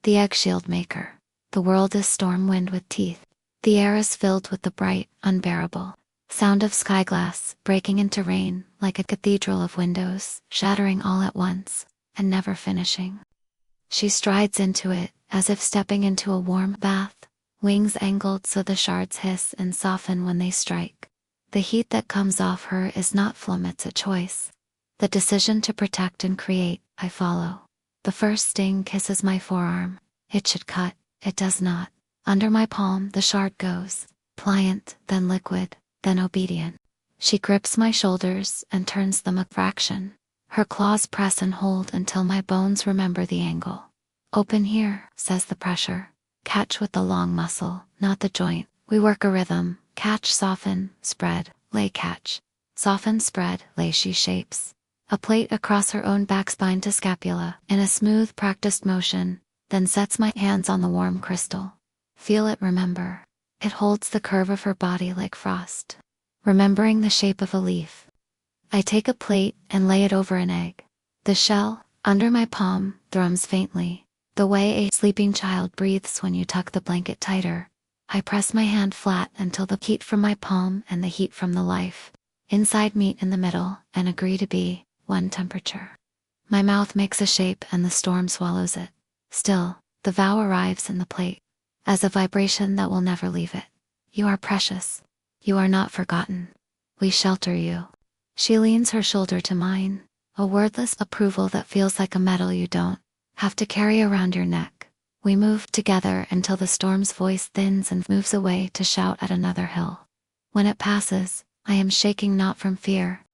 The egg shield maker. The world is storm wind with teeth. The air is filled with the bright, unbearable sound of sky glass breaking into rain, like a cathedral of windows, shattering all at once, and never finishing. She strides into it, as if stepping into a warm bath, wings angled so the shards hiss and soften when they strike. The heat that comes off her is not phlegm, it's a choice. The decision to protect and create, I follow. The first sting kisses my forearm. It should cut, it does not. Under my palm the shard goes, pliant, then liquid, then obedient. She grips my shoulders and turns them a fraction. Her claws press and hold until my bones remember the angle. Open here, says the pressure. Catch with the long muscle, not the joint. We work a rhythm. Catch, soften, spread, lay, catch. Soften, spread, lay. She shapes a plate across her own back spine to scapula in a smooth, practiced motion, then sets my hands on the warm crystal. Feel it, remember. It holds the curve of her body like frost, remembering the shape of a leaf. I take a plate and lay it over an egg. The shell, under my palm, thrums faintly, the way a sleeping child breathes when you tuck the blanket tighter. I press my hand flat until the heat from my palm and the heat from the life inside meet in the middle and agree to be one temperature. My mouth makes a shape and the storm swallows it. Still, the vow arrives in the plate, as a vibration that will never leave it. You are precious. You are not forgotten. We shelter you. She leans her shoulder to mine, a wordless approval that feels like a medal you don't have to carry around your neck. We move together until the storm's voice thins and moves away to shout at another hill. When it passes, I am shaking not from fear,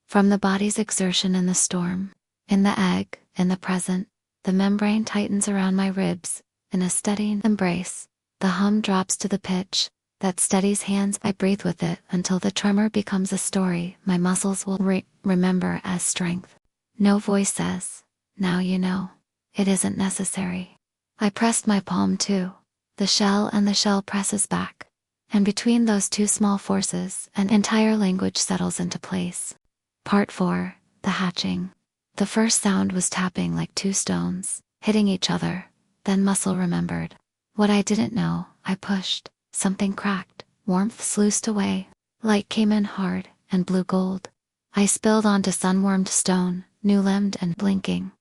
from the body's exertion in the storm. In the egg, in the present, the membrane tightens around my ribs, in a steadying embrace. The hum drops to the pitch that steadies hands. I breathe with it until the tremor becomes a story my muscles will remember as strength. No voice says, now you know. It isn't necessary. I pressed my palm too. The shell and the shell presses back. And between those two small forces, an entire language settles into place. Part 4, the hatching. The first sound was tapping like two stones, hitting each other. Then muscle remembered. What I didn't know, I pushed. Something cracked, warmth sluiced away. Light came in hard, and blue gold. I spilled onto sun-warmed stone, new-limbed and blinking.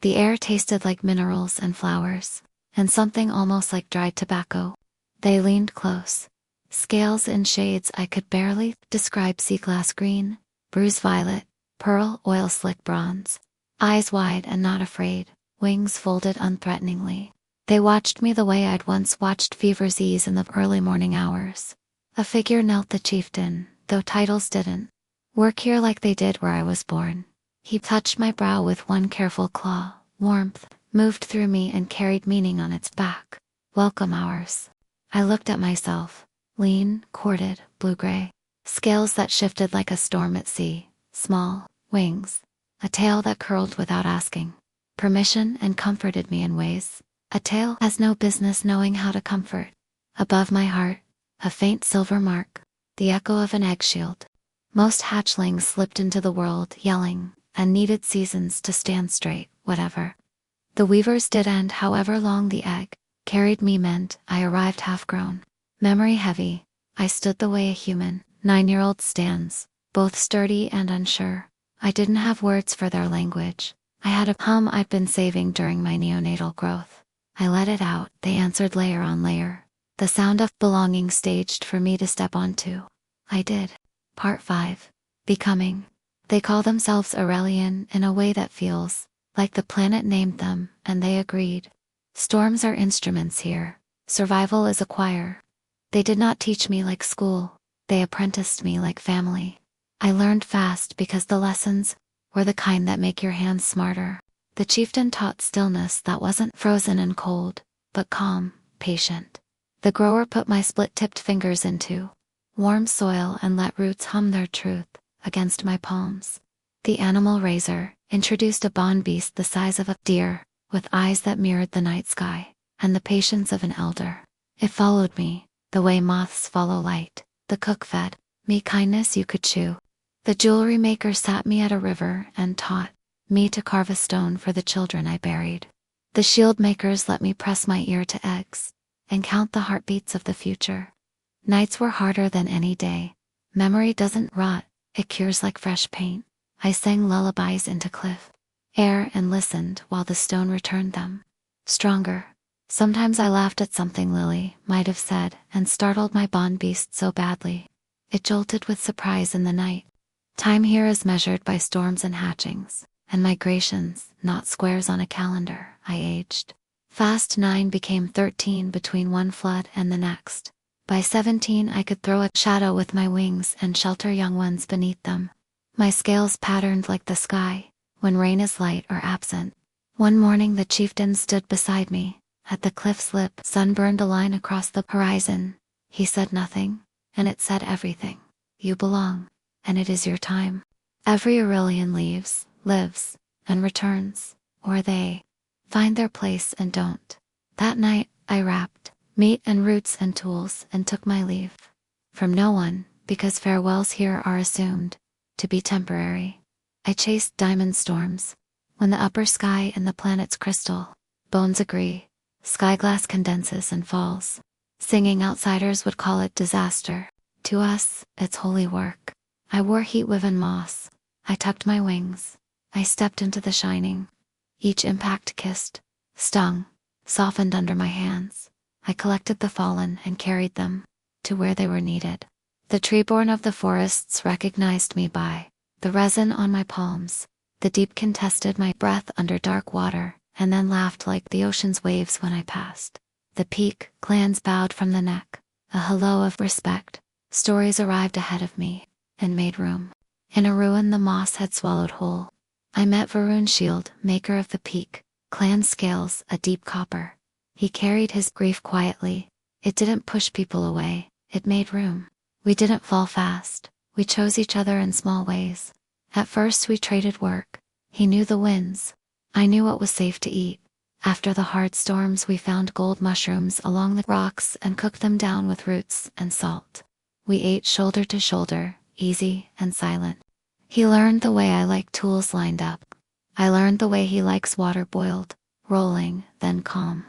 The air tasted like minerals and flowers, and something almost like dried tobacco. They leaned close. Scales in shades I could barely describe: sea glass green, bruise violet, pearl oil slick bronze. Eyes wide and not afraid, wings folded unthreateningly. They watched me the way I'd once watched fever's ease in the early morning hours. A figure knelt, the chieftain, though titles didn't work here like they did where I was born. He touched my brow with one careful claw. Warmth moved through me and carried meaning on its back. Welcome hours. I looked at myself. Lean, corded, blue-gray. Scales that shifted like a storm at sea. Small wings. A tail that curled without asking permission and comforted me in ways a tail has no business knowing how to comfort. Above my heart, a faint silver mark, the echo of an egg shield. Most hatchlings slipped into the world yelling, and needed seasons to stand straight, whatever. The weavers did, and however long the egg carried me meant I arrived half-grown. Memory heavy, I stood the way a human 9-year-old stands, both sturdy and unsure. I didn't have words for their language. I had a hum I'd been saving during my neonatal growth. I let it out. They answered layer on layer. The sound of belonging staged for me to step onto. I did. Part 5. Becoming. They call themselves Aurelian in a way that feels like the planet named them, and they agreed. Storms are instruments here. Survival is a choir. They did not teach me like school. They apprenticed me like family. I learned fast because the lessons were the kind that make your hands smarter. The chieftain taught stillness that wasn't frozen and cold, but calm, patient. The grower put my split-tipped fingers into warm soil and let roots hum their truth against my palms. The animal raiser introduced a bond beast the size of a deer, with eyes that mirrored the night sky, and the patience of an elder. It followed me, the way moths follow light. The cook fed me kindness you could chew. The jewelry maker sat me at a river and taught me to carve a stone for the children I buried. The shield makers let me press my ear to eggs and count the heartbeats of the future. Nights were harder than any day. Memory doesn't rot, it cures like fresh paint. I sang lullabies into cliff air and listened while the stone returned them. Stronger. Sometimes I laughed at something Lily might have said and startled my bond beast so badly. It jolted with surprise in the night. Time here is measured by storms and hatchings, and migrations, not squares on a calendar. I aged fast. 9 became 13 between one flood and the next. By 17 I could throw a shadow with my wings and shelter young ones beneath them. My scales patterned like the sky, when rain is light or absent. One morning the chieftain stood beside me. At the cliff's lip, sun burned a line across the horizon. He said nothing, and it said everything. You belong, and it is your time. Every Aurelian leaves, lives, and returns, or they find their place and don't. That night, I wrapped meat and roots and tools and took my leave. From no one, because farewells here are assumed to be temporary. I chased diamond storms. When the upper sky and the planet's crystal bones agree, skyglass condenses and falls. Singing outsiders would call it disaster. To us, it's holy work. I wore heat-woven moss. I tucked my wings. I stepped into the shining. Each impact kissed, stung, softened under my hands. I collected the fallen and carried them to where they were needed. The treeborn of the forests recognized me by the resin on my palms. The deep contested my breath under dark water, and then laughed like the ocean's waves when I passed. The peak clans bowed from the neck, a hello of respect. Stories arrived ahead of me and made room. In a ruin the moss had swallowed whole. I met Varun Shield, maker of the peak, clan scales, a deep copper. He carried his grief quietly. It didn't push people away, it made room. We didn't fall fast. We chose each other in small ways. At first we traded work. He knew the winds. I knew what was safe to eat. After the hard storms we found gold mushrooms along the rocks and cooked them down with roots and salt. We ate shoulder to shoulder, easy and silent. He learned the way I like tools lined up. I learned the way he likes water boiled, rolling, then calm.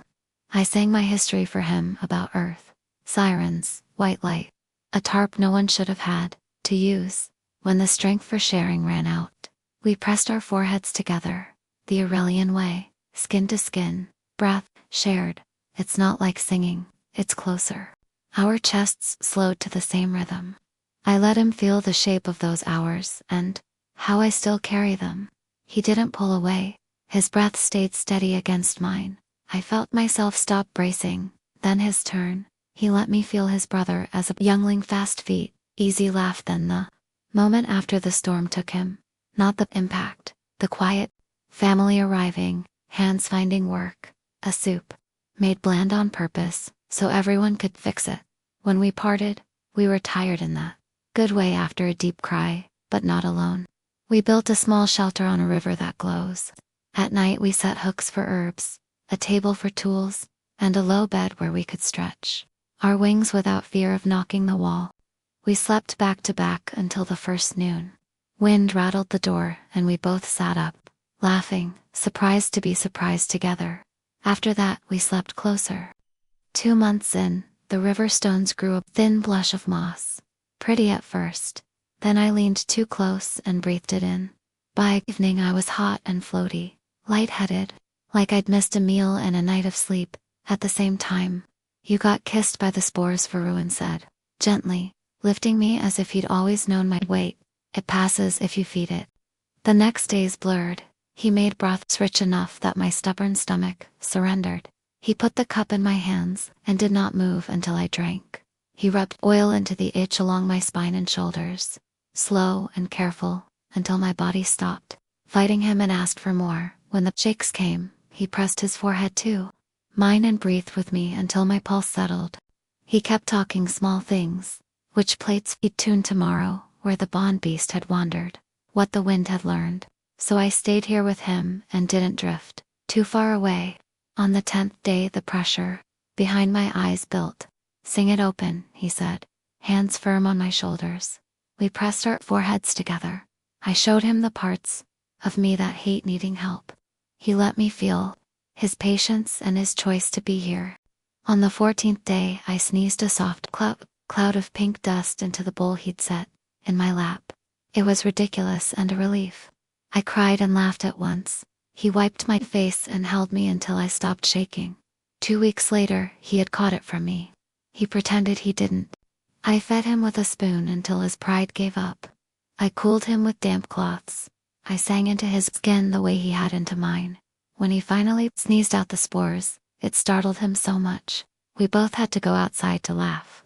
I sang my history for him about earth, sirens, white light, a tarp no one should have had to use. When the strength for sharing ran out, we pressed our foreheads together, the Aurelian way, skin to skin, breath shared. It's not like singing, it's closer. Our chests slowed to the same rhythm. I let him feel the shape of those hours and how I still carry them. He didn't pull away. His breath stayed steady against mine. I felt myself stop bracing. Then his turn. He let me feel his brother as a youngling, fast feet, easy laugh. Then the moment after the storm took him. Not the impact, the quiet. Family arriving, hands finding work, a soup made bland on purpose so everyone could fix it. When we parted, we were tired in that good way after a deep cry, but not alone. We built a small shelter on a river that glows. At night we set hooks for herbs, a table for tools, and a low bed where we could stretch our wings without fear of knocking the wall. We slept back to back until the first noon. Wind rattled the door and we both sat up, laughing, surprised to be surprised together. After that we slept closer. 2 months in, the river stones grew a thin blush of moss. Pretty at first. Then I leaned too close and breathed it in. By evening I was hot and floaty, lightheaded, like I'd missed a meal and a night of sleep. At the same time, you got kissed by the spores, Varun said, gently, lifting me as if he'd always known my weight. It passes if you feed it. The next days blurred. He made broths rich enough that my stubborn stomach surrendered. He put the cup in my hands and did not move until I drank. He rubbed oil into the itch along my spine and shoulders, slow and careful, until my body stopped fighting him and asked for more. When the shakes came, he pressed his forehead to mine and breathed with me until my pulse settled. He kept talking small things, which plates he'd tune tomorrow, where the bond beast had wandered, what the wind had learned. So I stayed here with him and didn't drift too far away. On the 10th day the pressure behind my eyes built. Sing it open, he said, hands firm on my shoulders. We pressed our foreheads together. I showed him the parts of me that hate needing help. He let me feel his patience and his choice to be here. On the 14th day, I sneezed a soft cloud of pink dust into the bowl he'd set in my lap. It was ridiculous and a relief. I cried and laughed at once. He wiped my face and held me until I stopped shaking. 2 weeks later, he had caught it from me. He pretended he didn't. I fed him with a spoon until his pride gave up. I cooled him with damp cloths. I sang into his skin the way he had into mine. When he finally sneezed out the spores, it startled him so much. We both had to go outside to laugh.